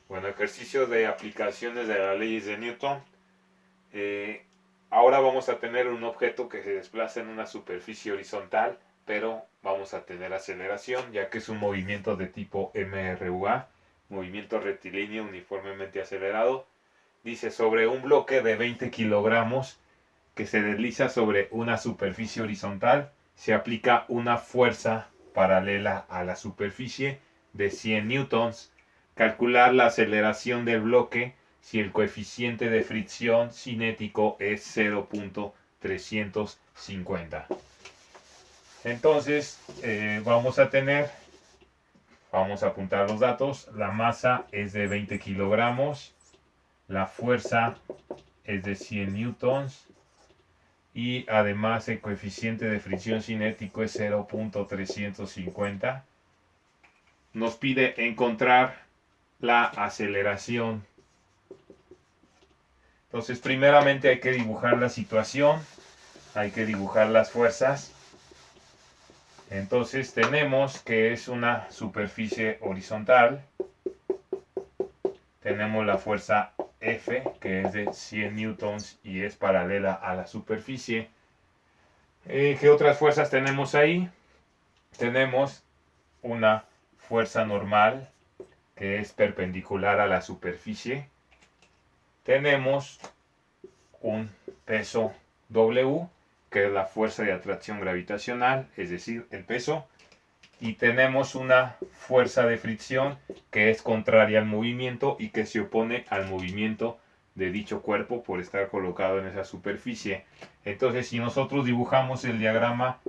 Bueno, ejercicio de aplicaciones de las leyes de Newton. Eh, Ahora vamos a tener un objeto que se desplaza en una superficie horizontal, pero vamos a tener aceleración, ya que es un movimiento de tipo MRUA, movimiento rectilíneo uniformemente acelerado. Dice sobre un bloque de 20 kilogramos que se desliza sobre una superficie horizontal, se aplica una fuerza paralela a la superficie de 100 newtons. Calcular la aceleración del bloque si el coeficiente de fricción cinético es 0.350. Entonces vamos a apuntar los datos. La masa es de 20 kilogramos, la fuerza es de 100 newtons y además el coeficiente de fricción cinético es 0.350. Nos pide encontrar la aceleración. Entonces, primeramente hay que dibujar la situación, hay que dibujar las fuerzas. Entonces tenemos que es una superficie horizontal. Tenemos la fuerza F, que es de 100 newtons y es paralela a la superficie. ¿Qué otras fuerzas tenemos ahí? Tenemos una fuerza normal, que es perpendicular a la superficie. Tenemos un peso W, que es la fuerza de atracción gravitacional, es decir, el peso. Y tenemos una fuerza de fricción que es contraria al movimiento y que se opone al movimiento de dicho cuerpo por estar colocado en esa superficie. Entonces, si nosotros dibujamos el diagrama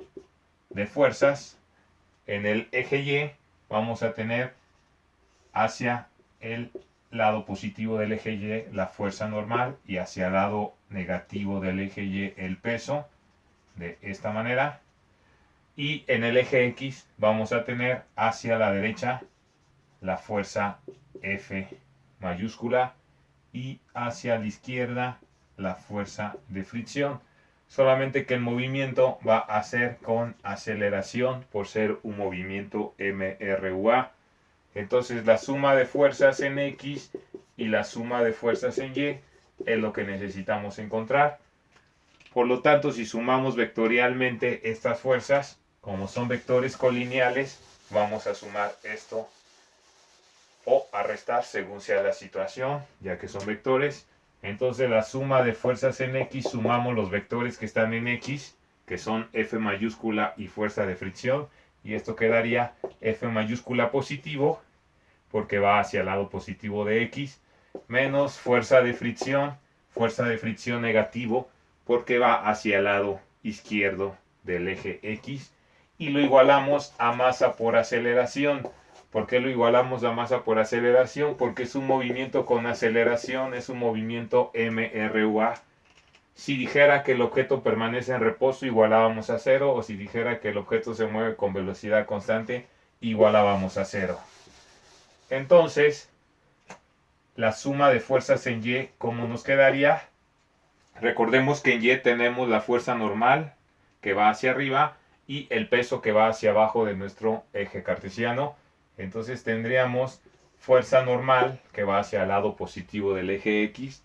de fuerzas, en el eje Y vamos a tener hacia el lado positivo del eje Y la fuerza normal y hacia el lado negativo del eje Y el peso, de esta manera. Y en el eje X vamos a tener hacia la derecha la fuerza F mayúscula y hacia la izquierda la fuerza de fricción. Solamente que el movimiento va a ser con aceleración por ser un movimiento MRUA. Entonces la suma de fuerzas en X y la suma de fuerzas en Y es lo que necesitamos encontrar. Por lo tanto, si sumamos vectorialmente estas fuerzas, como son vectores colineales, vamos a sumar esto o a restar según sea la situación, ya que son vectores. Entonces la suma de fuerzas en X, sumamos los vectores que están en X, que son F mayúscula y fuerza de fricción, y esto quedaría F mayúscula positivo, porque va hacia el lado positivo de X, menos fuerza de fricción negativo, porque va hacia el lado izquierdo del eje X, y lo igualamos a masa por aceleración. ¿Por qué lo igualamos a masa por aceleración? Porque es un movimiento con aceleración, es un movimiento MRUA. Si dijera que el objeto permanece en reposo, igualábamos a cero, o si dijera que el objeto se mueve con velocidad constante, igualábamos a cero. Entonces, la suma de fuerzas en Y, ¿cómo nos quedaría? Recordemos que en Y tenemos la fuerza normal que va hacia arriba y el peso que va hacia abajo de nuestro eje cartesiano. Entonces tendríamos fuerza normal que va hacia el lado positivo del eje X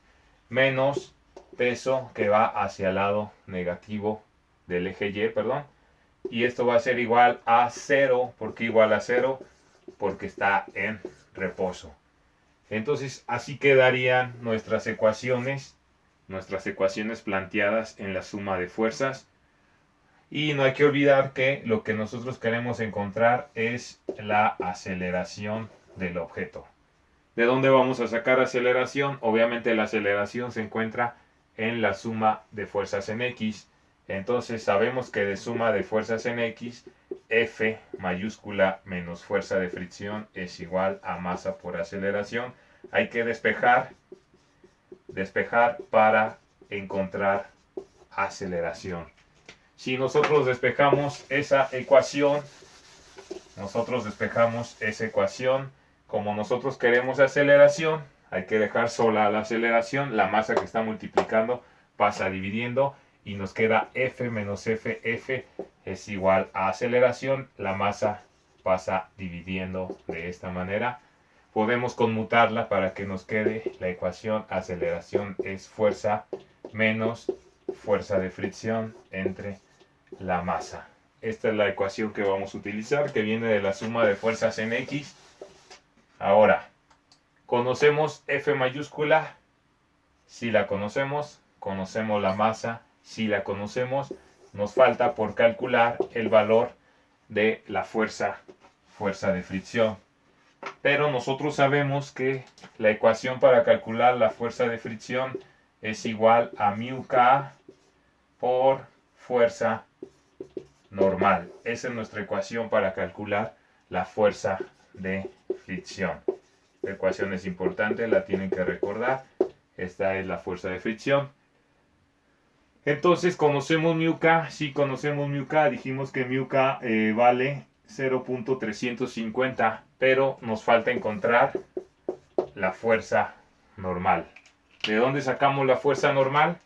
menos peso que va hacia el lado negativo del eje Y, perdón. Y esto va a ser igual a 0. ¿Por qué igual a 0? Porque está en reposo. Entonces así quedarían nuestras ecuaciones planteadas en la suma de fuerzas. Y no hay que olvidar que lo que nosotros queremos encontrar es la aceleración del objeto. ¿De dónde vamos a sacar aceleración? Obviamente la aceleración se encuentra en la suma de fuerzas en X. Entonces sabemos que de suma de fuerzas en X, F mayúscula menos fuerza de fricción es igual a masa por aceleración. Hay que despejar para encontrar aceleración. Si nosotros despejamos esa ecuación, como nosotros queremos aceleración, hay que dejar sola la aceleración, la masa que está multiplicando pasa dividiendo y nos queda F menos F es igual a aceleración, la masa pasa dividiendo de esta manera. podemos conmutarla para que nos quede la ecuación: aceleración es fuerza menos fuerza de fricción entre la masa. Esta es la ecuación que vamos a utilizar, que viene de la suma de fuerzas en X. Ahora, ¿conocemos F mayúscula? Si la conocemos. ¿Conocemos la masa? Si la conocemos. Nos falta por calcular el valor de la fuerza de fricción. Pero nosotros sabemos que la ecuación para calcular la fuerza de fricción es igual a μk por fuerza normal. Esa es nuestra ecuación para calcular la fuerza de fricción. La ecuación es importante, la tienen que recordar. Esta es la fuerza de fricción. Entonces, ¿conocemos μk? Sí, conocemos μk. Dijimos que μk vale 0.350, pero nos falta encontrar la fuerza normal. ¿De dónde sacamos la fuerza normal?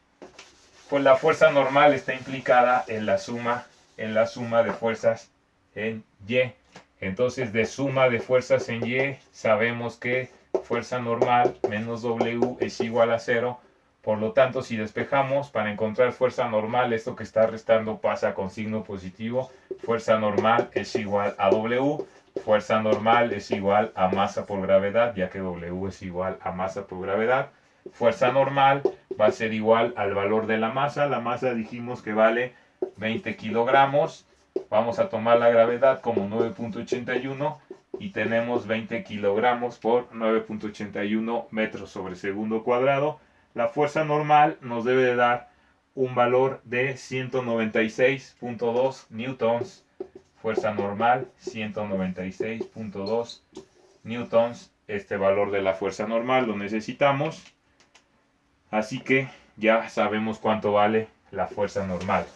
Pues la fuerza normal está implicada en la suma de fuerzas en Y. Entonces, de suma de fuerzas en Y, sabemos que fuerza normal menos W es igual a 0. Por lo tanto, si despejamos, para encontrar fuerza normal, esto que está restando pasa con signo positivo. Fuerza normal es igual a W. Fuerza normal es igual a masa por gravedad, ya que W es igual a masa por gravedad. Fuerza normal va a ser igual al valor de la masa. La masa dijimos que vale 20 kilogramos. Vamos a tomar la gravedad como 9.81 y tenemos 20 kilogramos por 9.81 metros sobre segundo cuadrado. La fuerza normal nos debe de dar un valor de 196.2 newtons. Fuerza normal 196.2 newtons. Este valor de la fuerza normal lo necesitamos. Así que ya sabemos cuánto vale la fuerza normal.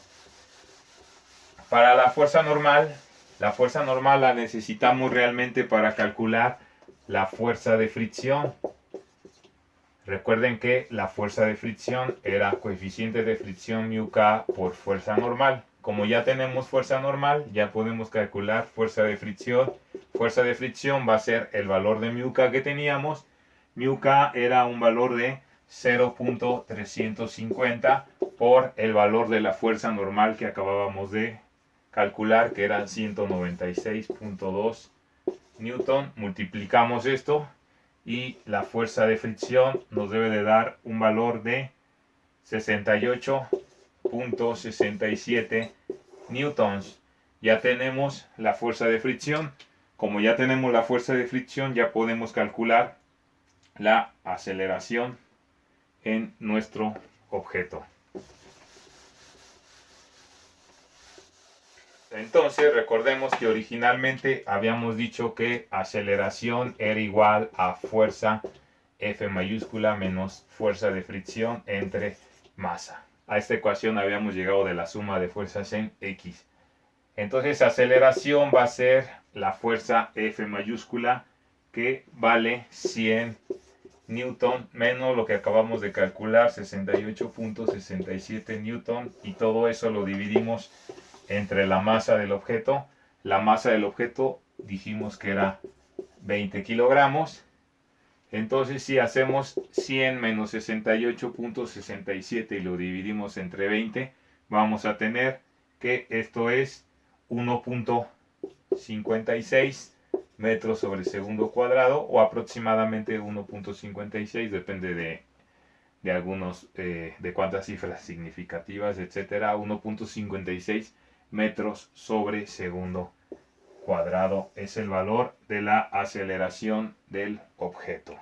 Para la fuerza normal la necesitamos realmente para calcular la fuerza de fricción. Recuerden que la fuerza de fricción era coeficiente de fricción μk por fuerza normal. Como ya tenemos fuerza normal, ya podemos calcular fuerza de fricción. Fuerza de fricción va a ser el valor de μk que teníamos. μk era un valor de 0.350 por el valor de la fuerza normal que acabábamos de calcular, que era 196.2 newton. Multiplicamos esto y la fuerza de fricción nos debe de dar un valor de 68.67 newtons. Ya tenemos la fuerza de fricción. Como ya tenemos la fuerza de fricción, ya podemos calcular la aceleración en nuestro objeto. Entonces, recordemos que originalmente habíamos dicho que aceleración era igual a fuerza F mayúscula menos fuerza de fricción entre masa. A esta ecuación habíamos llegado de la suma de fuerzas en X. Entonces, aceleración va a ser la fuerza F mayúscula, que vale 100 newton menos lo que acabamos de calcular, 68.67 newton, y todo eso lo dividimos entre la masa del objeto. La masa del objeto dijimos que era 20 kilogramos. Entonces, si hacemos 100 menos 68.67 y lo dividimos entre 20, vamos a tener que esto es 1.56 metros sobre segundo cuadrado, o aproximadamente 1.56, depende de algunos, de cuántas cifras significativas, etcétera. 1.56 metros sobre segundo cuadrado es el valor de la aceleración del objeto.